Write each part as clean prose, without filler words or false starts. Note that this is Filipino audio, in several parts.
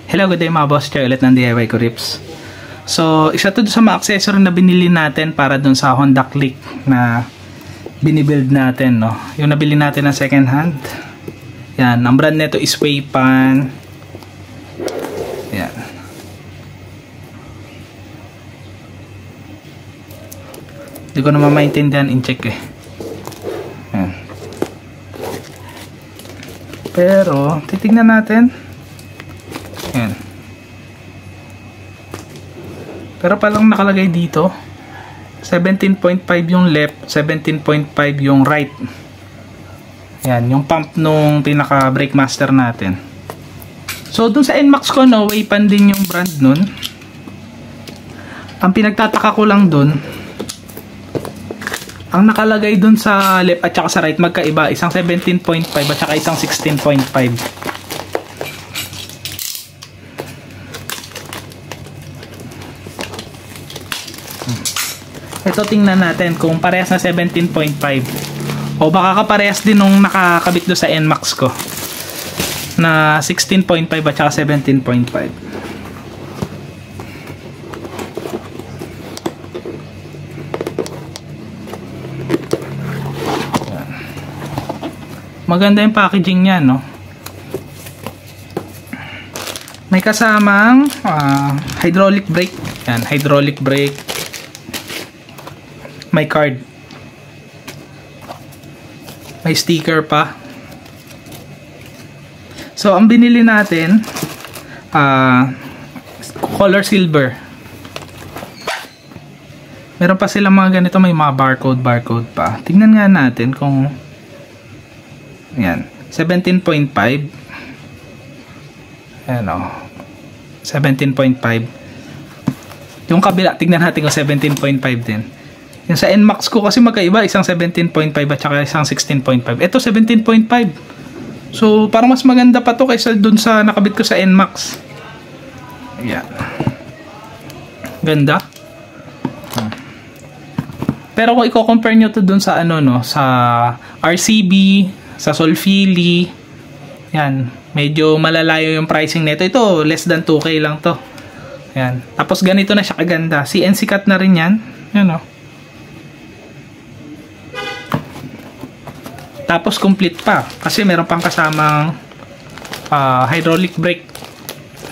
Hello, good day mga boss. Choy ulit ng DIY ko Rips. So, isa to sa mga accessory na binili natin para dun sa Honda Click na binibuild natin, no? Yung nabili natin na second hand. Yan, ang brand nito is Waypan. Yan. Hindi ko naman maintindihan in-check eh. Yan. Pero, titignan natin. Yan. Pero palang nakalagay dito 17.5 yung left, 17.5 yung right. Yan, yung pump nung pinaka brake master natin. So dun sa NMAX ko, no, Waypan din yung brand nun. Ang pinagtataka ko lang dun, ang nakalagay dun sa left at saka sa right magkaiba, isang 17.5 at saka isang 16.5. Ito tingnan natin kung parehas na 17.5 o baka kaparehas din nung nakakabit do sa NMAX ko na 16.5 at saka 17.5. Maganda yung packaging niya, no? May kasamang hydraulic brake. Yan, hydraulic brake. May card. May sticker pa. So, ang binili natin color silver. Meron pa silang mga ganito, may mga barcode pa. Tingnan nga natin kung yan, 17.5. Ayan o. 17.5. Yung kabila, tignan natin kung 17.5 din. Yung sa NMAX ko kasi magkaiba, isang 17.5 at saka isang 16.5. Ito 17.5. So parang mas maganda pa to kaysa dun sa nakabit ko sa NMAX. Ayan. Ganda. Pero kung i-compare nyo to dun sa ano, no, sa RCB, sa Solfili, yan, medyo malalayo yung pricing nito. Ito less than 2K lang to. Ayan. Tapos ganito na siya kaganda. CNC cut na rin yan. Yan o. Tapos complete pa kasi meron pang kasamang hydraulic brake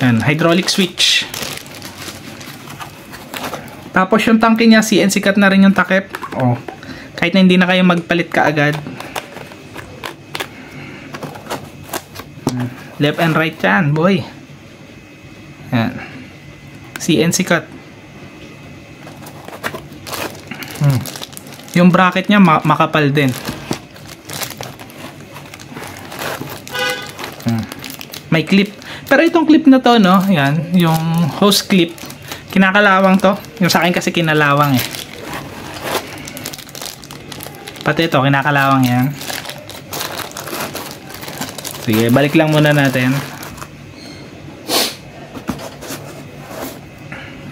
and hydraulic switch. Tapos yung tangke niya CNC cut na rin yung takip. Oh, kahit na hindi na kayo magpalit kaagad. Left and right yan, boy. Yan. CNC cut. Yung bracket niya makapal din. May clip. Pero itong clip na to, no, yan, yung hose clip, kinakalawang to. Yung sa akin kasi kinalawang eh. Pati ito, kinakalawang yan. Sige, balik lang muna natin.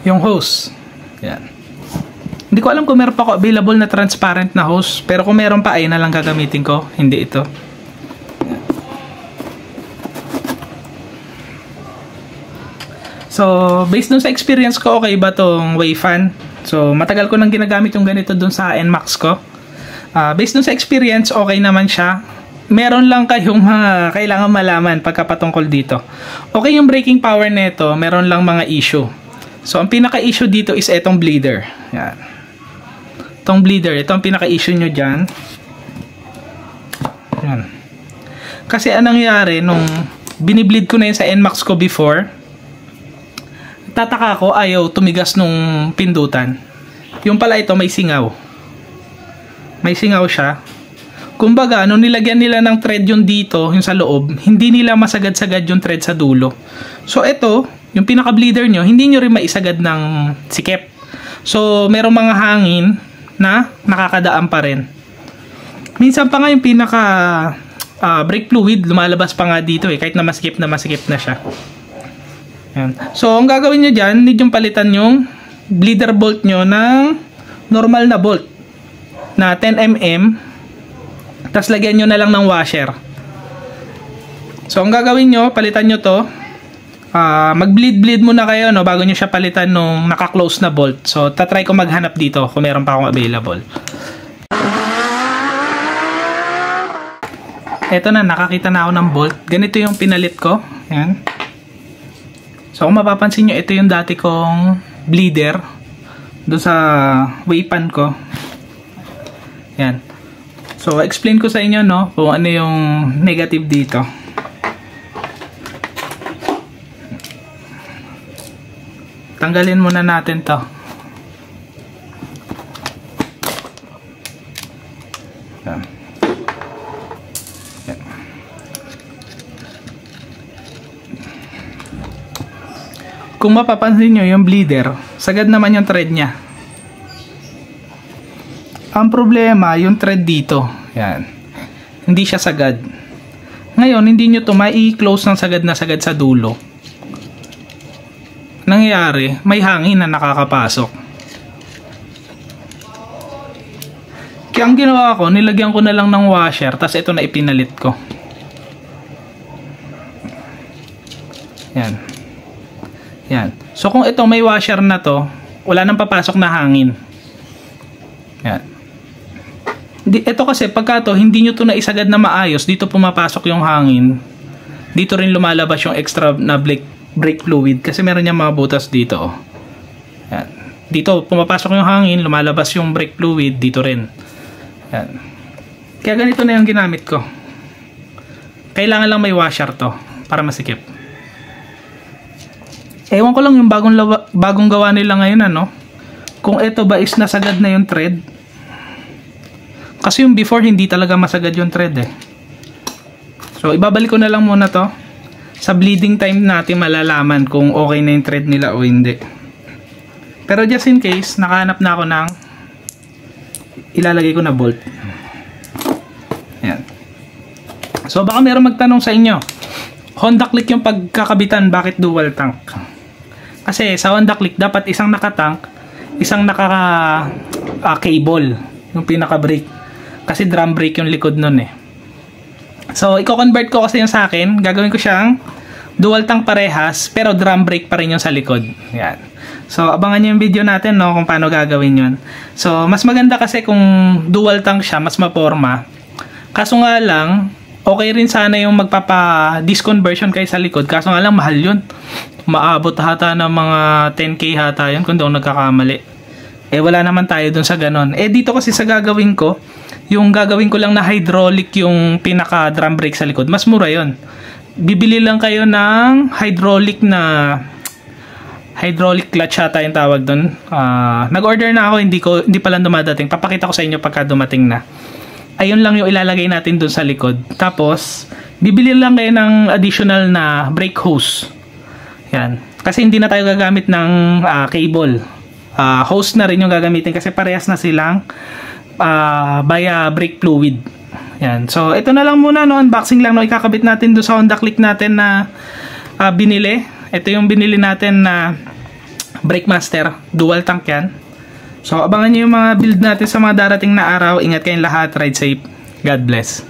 Yung hose. Yan. Hindi ko alam kung meron pa ako available na transparent na hose. Pero kung meron pa, ay na lang gagamitin ko. Hindi ito. So, based dun sa experience ko, okay ba tong Waypan? So, matagal ko nang ginagamit yung ganito dun sa NMAX ko. Based dun sa experience, okay naman siya. Meron lang kayong mga kailangan malaman pagkapatungkol dito. Okay yung braking power nito, meron lang mga issue. So, ang pinaka-issue dito is etong bleeder. Yan. Itong bleeder, ito ang pinaka-issue nyo dyan. Yan. Kasi anong nangyari, nung binibleed ko na yun sa NMAX ko before, tataka ko ayaw tumigas nung pindutan. Yung pala ito may singaw. May singaw siya. Kumbaga, nung nilagyan nila ng thread yung dito, yung sa loob, hindi nila masagad-sagad yung thread sa dulo. So ito, yung pinaka-bleeder nyo, hindi nyo rin maisagad ng sikep. So merong mga hangin na nakakadaan pa rin. Minsan pa nga yung pinaka brake fluid lumalabas pa nga dito eh, kahit na masikip na siya. Yan. So, ang gagawin nyo dyan, need yung palitan yung bleeder bolt nyo ng normal na bolt na 10mm. Tapos lagyan nyo na lang ng washer. So, ang gagawin nyo, palitan nyo to. mag-bleed muna kayo, no, bago nyo siya palitan nung naka-close na bolt. So, tatry ko maghanap dito kung meron pa akong available. Eto na, nakakita na ako ng bolt. Ganito yung pinalit ko. Ayan. So, kung mapapansin nyo, ito yung dati kong bleeder doon sa waypan ko. Ayan. So, explain ko sa inyo, no, kung ano yung negative dito. Tanggalin muna natin to. Ayan. Ayan. Kung mapapansin nyo yung bleeder, sagad naman yung thread nya. Ang problema, yung thread dito. Yan. Hindi siya sagad. Ngayon, hindi nyo ito mai-close ng sagad na sagad sa dulo. Nangyayari, may hangin na nakakapasok. Kaya ang ginawa ko, nilagyan ko na lang ng washer, tapos ito na ipinalit ko. Yan. Yan. So, kung ito may washer na to, wala nang papasok na hangin. Yan. Ito kasi pagka to, hindi nyo to na isagad na maayos, dito pumapasok yung hangin. Dito rin lumalabas yung extra na brake fluid kasi meron niyang mga butas dito. Oh. Yan. Dito pumapasok yung hangin, lumalabas yung brake fluid dito rin. Yan. Kaya ganito na yung ginamit ko. Kailangan lang may washer to para masikip. Ewan ko lang yung bagong gawa nila ngayon, ano? Kung ito ba is nasagad na yung thread. Kasi yung before hindi talaga masagad yung thread eh. So ibabalik ko na lang muna to. Sa bleeding time natin malalaman kung okay na yung thread nila o hindi. Pero just in case, nakahanap na ako ng ilalagay ko na bolt. Ayan. So baka meron magtanong sa inyo, Honda Click yung pagkakabitan, bakit dual tank? Kasi sa Honda Click dapat isang nakatank, isang naka cable, yung pinaka brake. Kasi drum brake yung likod nun eh. So, i-convert ko kasi yung sa akin. Gagawin ko siyang dual tank parehas, pero drum brake pa rin yung sa likod. Yan. So, abangan nyo yung video natin, no, kung paano gagawin yun. So, mas maganda kasi kung dual tank siya, mas maporma. Kaso nga lang, okay rin sana yung magpapa-disconversion kayo sa likod. Kaso nga lang, mahal yun. Maabot hata ng mga 10K hata yun kung doon nagkakamali. Eh, wala naman tayo dun sa ganon. Eh, dito kasi sa gagawin ko, yung gagawin ko lang na hydraulic yung pinaka drum brake sa likod, mas mura yon. Bibili lang kayo ng hydraulic clutch ata yung tawag doon. Nag-order na ako, hindi pa lang dumadating. Papakita ko sa inyo pagka dumating na. Ayun lang yung ilalagay natin doon sa likod. Tapos bibili lang kayo ng additional na brake hose. Yan. Kasi hindi na tayo gagamit ng cable. Hose na rin yung gagamitin kasi parehas na silang via brake fluid. Yan. So, ito na lang muna, no, unboxing lang, no, ikakabit natin doon sa Honda Click natin na binili. Ito yung binili natin na Brake Master, dual tank yan. So, abangan nyo yung mga build natin sa mga darating na araw. Ingat kayong lahat, ride safe. God bless.